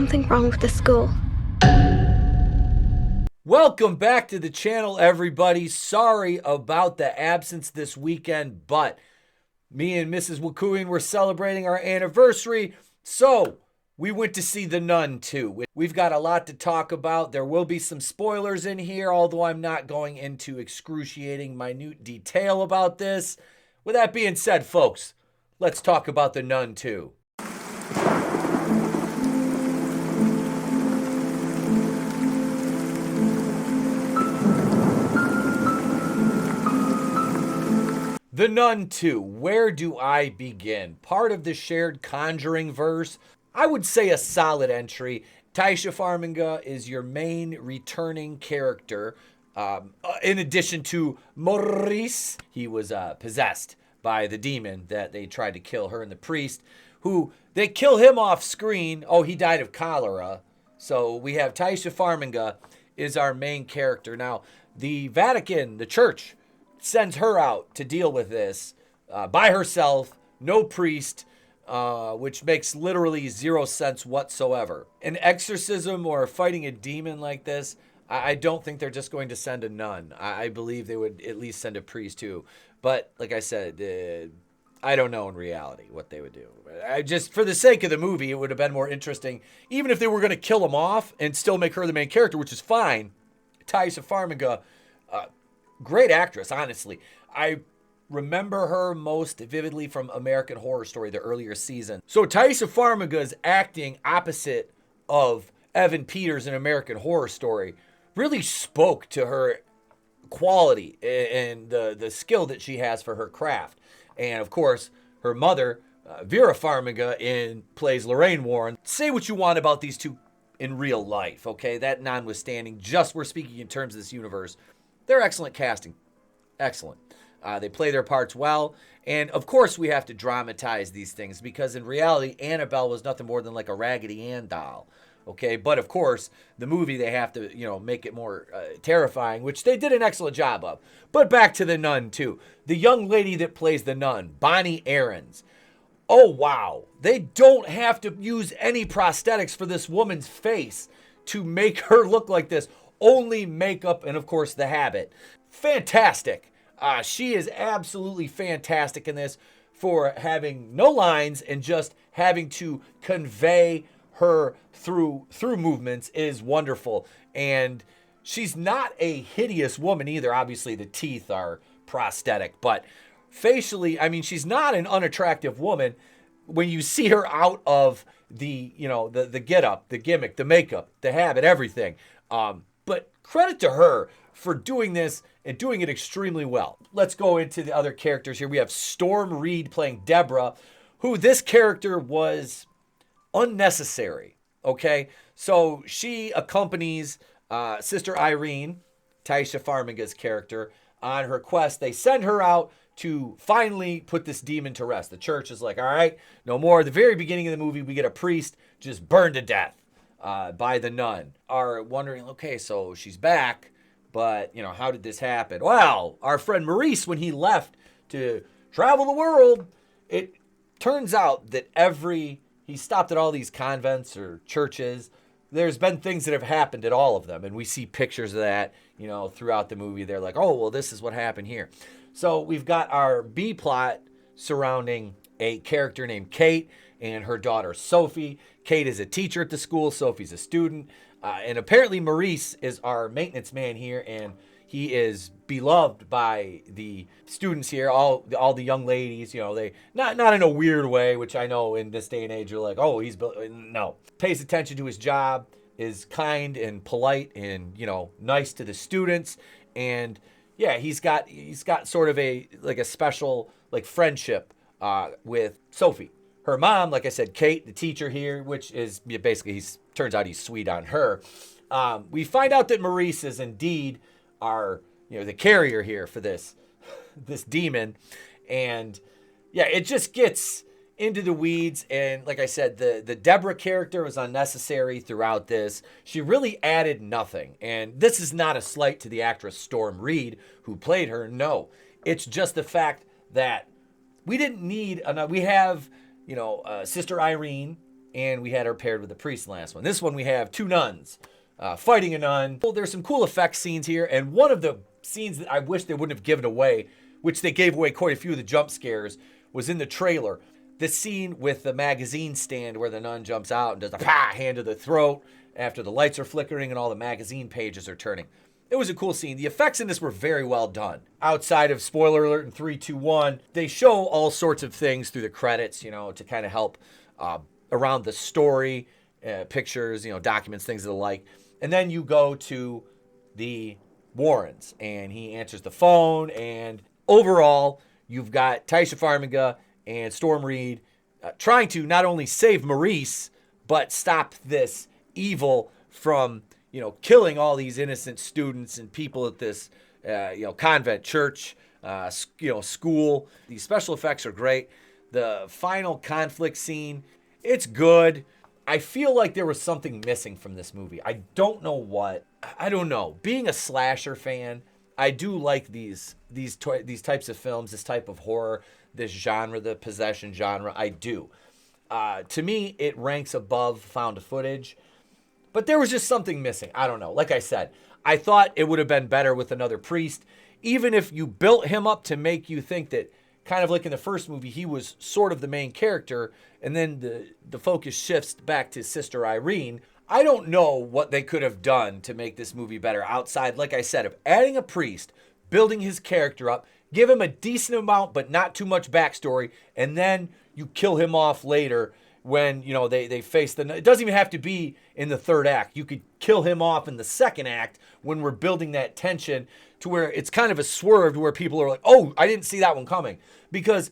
something wrong with the school. Welcome back to the channel, everybody. Sorry about the absence this weekend, but me and Mrs. Wakuin were celebrating our anniversary, so we went to see The Nun II. We've got a lot to talk about. There will be some spoilers in here, although I'm not going into excruciating minute detail about this. With that being said, folks, let's talk about The Nun II. The Nun II, where do I begin? Part of the shared Conjuring verse. I would say a solid entry. Taisha Farmiga is your main returning character. In addition to Maurice, he was possessed by the demon that they tried to kill her and the priest, who they kill him off screen. Oh, he died of cholera. So we have Taisha Farmiga is our main character. Now, the Vatican, the church, sends her out to deal with this by herself, no priest, which makes literally zero sense whatsoever. An exorcism or fighting a demon like this, I don't think they're just going to send a nun. I believe they would at least send a priest too. But like I said, I don't know in reality what they would do. I just, for the sake of the movie, it would have been more interesting, even if they were going to kill him off and still make her the main character, which is fine. Taisha Farmiga, great actress, honestly. I remember her most vividly from American Horror Story, the earlier season. So Taisha Farmiga's acting opposite of Evan Peters in American Horror Story really spoke to her quality and the skill that she has for her craft. And of course, her mother, Vera Farmiga, plays Lorraine Warren. Say what you want about these two in real life, okay? That notwithstanding, just we're speaking in terms of this universe. They're excellent casting. Excellent. They play their parts well. And of course, we have to dramatize these things because in reality, Annabelle was nothing more than like a Raggedy Ann doll. Okay, but of course, the movie, they have to, make it more terrifying, which they did an excellent job of. But back to The Nun II. The young lady that plays the nun, Bonnie Aarons. Oh, wow. They don't have to use any prosthetics for this woman's face to make her look like this. Only makeup and, of course, the habit. Fantastic. She is absolutely fantastic in this for having no lines and just having to convey her through movements is wonderful. And she's not a hideous woman either. Obviously, the teeth are prosthetic, but facially, I mean, she's not an unattractive woman when you see her out of the get-up, the gimmick, the makeup, the habit, everything. But credit to her for doing this and doing it extremely well. Let's go into the other characters here. We have Storm Reed playing Deborah, who this character was unnecessary, okay? So she accompanies Sister Irene, Taisha Farmiga's character, on her quest. They send her out to finally put this demon to rest. The church is like, all right, no more. At the very beginning of the movie, we get a priest just burned to death by the nun. Are wondering, okay, so she's back, but, how did this happen? Well, our friend Maurice, when he left to travel the world, it turns out that he stopped at all these convents or churches. There's been things that have happened at all of them, and we see pictures of that, throughout the movie. They're like, oh, well, this is what happened here. So we've got our B plot surrounding a character named Kate and her daughter Sophie. Kate is a teacher at the school. Sophie's a student. And apparently Maurice is our maintenance man here, and he is beloved by the students here, all the young ladies. They not in a weird way, which I know in this day and age you're like, oh, no. Pays attention to his job, is kind and polite and nice to the students, and yeah, he's got sort of a special friendship with Sophie. Her mom, like I said, Kate, the teacher here, which is basically turns out he's sweet on her. We find out that Maurice is indeed our the carrier here for this demon, and yeah, it just gets into the weeds. And like I said, the Deborah character was unnecessary throughout this. She really added nothing. And this is not a slight to the actress Storm Reed who played her. No, it's just the fact that we didn't need we have Sister Irene and we had her paired with a priest in the last one. This one we have two nuns fighting a nun. Well, there's some cool effects scenes here, and one of the scenes that I wish they wouldn't have given away, which they gave away quite a few of the jump scares, was in the trailer. The scene with the magazine stand where the nun jumps out and does a hand to the throat after the lights are flickering and all the magazine pages are turning. It was a cool scene. The effects in this were very well done. Outside of spoiler alert in 3, 2, 1, they show all sorts of things through the credits, to kind of help around the story, pictures, documents, things of the like. And then you go to the Warrens, and he answers the phone, and overall, you've got Taisha Farmiga and Storm Reed trying to not only save Maurice, but stop this evil from, killing all these innocent students and people at this, convent, church, school. These special effects are great. The final conflict scene, it's good. I feel like there was something missing from this movie. I don't know what. I don't know. Being a slasher fan, I do like these types of films, this type of horror, this genre, the possession genre. I do. To me, it ranks above found footage. But there was just something missing. I don't know. Like I said, I thought it would have been better with another priest. Even if you built him up to make you think that, kind of like in the first movie, he was sort of the main character, and then the focus shifts back to Sister Irene. I don't know what they could have done to make this movie better outside, like I said, of adding a priest, building his character up, give him a decent amount but not too much backstory, and then you kill him off later when, they face it doesn't even have to be in the third act. You could kill him off in the second act when we're building that tension to where it's kind of a swerve to where people are like, oh, I didn't see that one coming. Because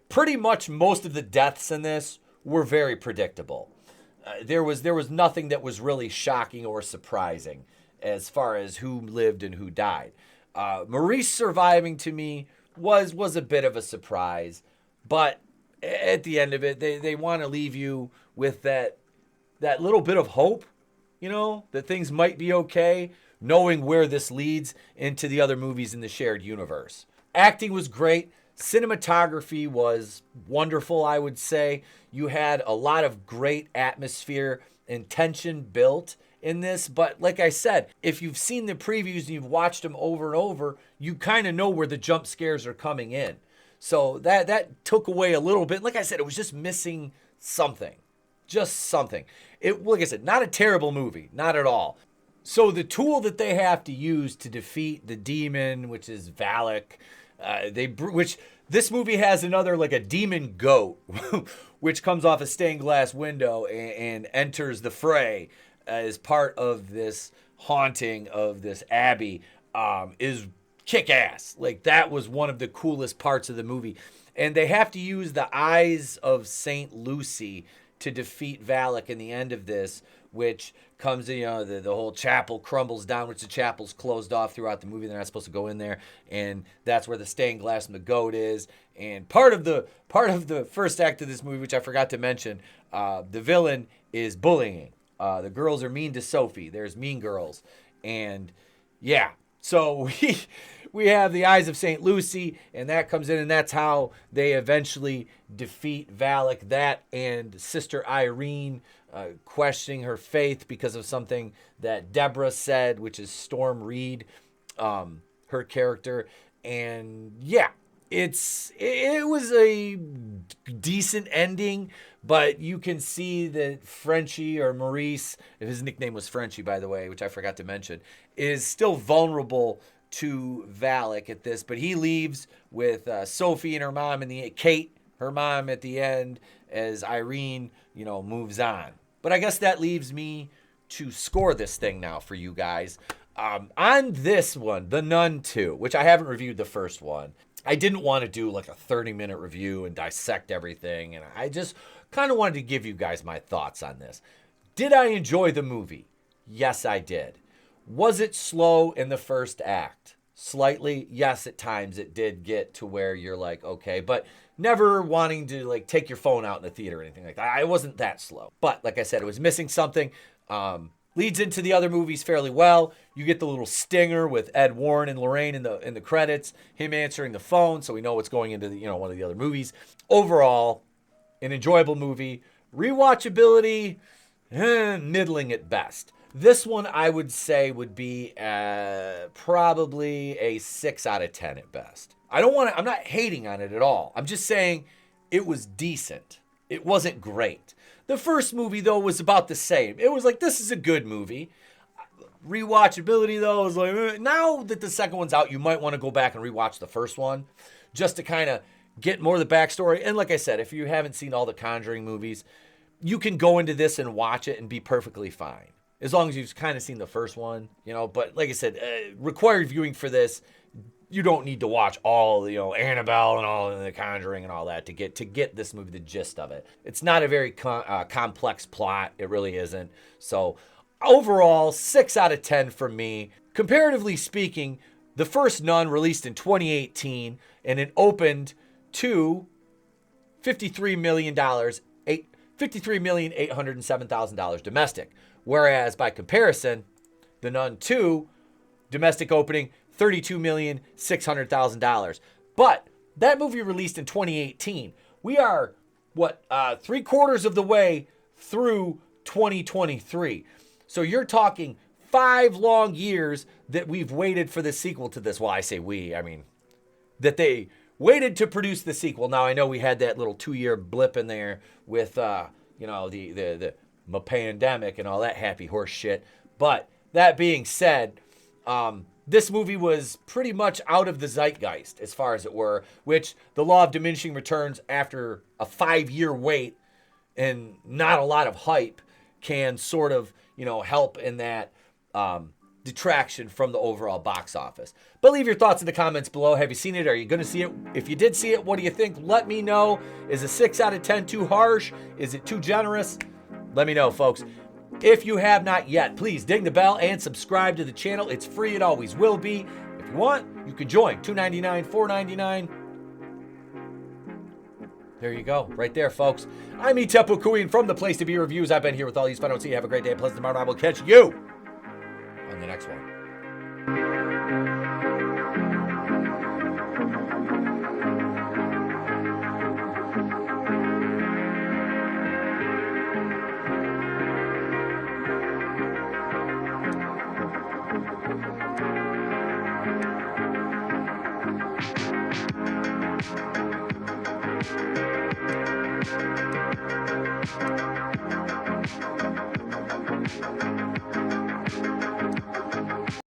pretty much most of the deaths in this were very predictable. There was nothing that was really shocking or surprising as far as who lived and who died. Maurice surviving to me was a bit of a surprise, but at the end of it, they want to leave you with that little bit of hope, that things might be okay, knowing where this leads into the other movies in the shared universe. Acting was great. Cinematography was wonderful, I would say. You had a lot of great atmosphere and tension built in this. But like I said, if you've seen the previews and you've watched them over and over, you kind of know where the jump scares are coming in. So that took away a little bit. Like I said, it was just missing something. Just something. Like I said, not a terrible movie. Not at all. So the tool that they have to use to defeat the demon, which is Valak, which this movie has another, like a demon goat, which comes off a stained glass window and enters the fray as part of this haunting of this abbey, is kick-ass. Like, that was one of the coolest parts of the movie. And they have to use the eyes of Saint Lucy to defeat Valak in the end of this, which comes in, the whole chapel crumbles down, which the chapel's closed off throughout the movie. They're not supposed to go in there, and that's where the stained glass and the goat is. And part of the first act of this movie, which I forgot to mention, the villain is bullying. The girls are mean to Sophie. There's mean girls, and yeah. So we have the eyes of St. Lucy, and that comes in, and that's how they eventually defeat Valak. That and Sister Irene questioning her faith because of something that Deborah said, which is Storm Reed, her character. And yeah, it was a decent ending, but you can see that Frenchie, or Maurice, if his nickname was Frenchie, by the way, which I forgot to mention, is still vulnerable to Valak at this. But he leaves with Sophie and her mom, and Kate, her mom, at the end, as Irene, moves on. But I guess that leaves me to score this thing now for you guys. On this one, The Nun II, which I haven't reviewed the first one. I didn't want to do like a 30-minute review and dissect everything, and I just kind of wanted to give you guys my thoughts on this. Did I enjoy the movie? Yes, I did. Was it slow in the first act? Slightly, yes, at times it did get to where you're like, okay, but never wanting to like take your phone out in the theater or anything like that. I wasn't that slow. But like I said, it was missing something. Leads into the other movies fairly well. You get the little stinger with Ed Warren and Lorraine in the credits, him answering the phone, so we know what's going into one of the other movies. Overall, an enjoyable movie, Rewatchability, middling at best. This one I would say would be probably a 6 out of 10 at best. I'm not hating on it at all. I'm just saying it was decent. It wasn't great. The first movie, though, was about the same. It was like, this is a good movie. Rewatchability, though, is like, now that the second one's out, you might want to go back and rewatch the first one just to kind of get more of the backstory. And like I said, if you haven't seen all the Conjuring movies, you can go into this and watch it and be perfectly fine. As long as you've kind of seen the first one, you know. But like I said, required viewing for this, you don't need to watch all, you know, Annabelle and all the Conjuring and all that to get this movie, the gist of it. It's not a very complex plot. It really isn't. So overall, 6 out of 10 for me. Comparatively speaking, the first Nun released in 2018 and it opened to $53,807,000 domestic. Whereas by comparison, the Nun II domestic opening $32,600,000. But that movie released in 2018. We are 3/4 of the way through 2023. So you're talking 5 long years that we've waited for the sequel to this. Well, I say we, I mean that they waited to produce the sequel. Now I know we had that little 2-year blip in there with the pandemic and all that happy horse shit. But that being said, this movie was pretty much out of the zeitgeist as far as it were, which the law of diminishing returns after a 5-year wait and not a lot of hype can sort of, you know, help in that detraction from the overall box office. But leave your thoughts in the comments below. Have you seen it? Are you going to see it? If you did see it, what do you think? Let me know. Is a 6 out of 10 too harsh? Is it too generous? Let me know, folks. If you have not yet, please ding the bell and subscribe to the channel. It's free. It always will be. If you want, you can join. $2.99, $4.99. There you go. Right there, folks. I'm Etep from the Place to Be Reviews. I've been here with all these fun. Have a great day. Pleasant tomorrow. I will catch you on the next one.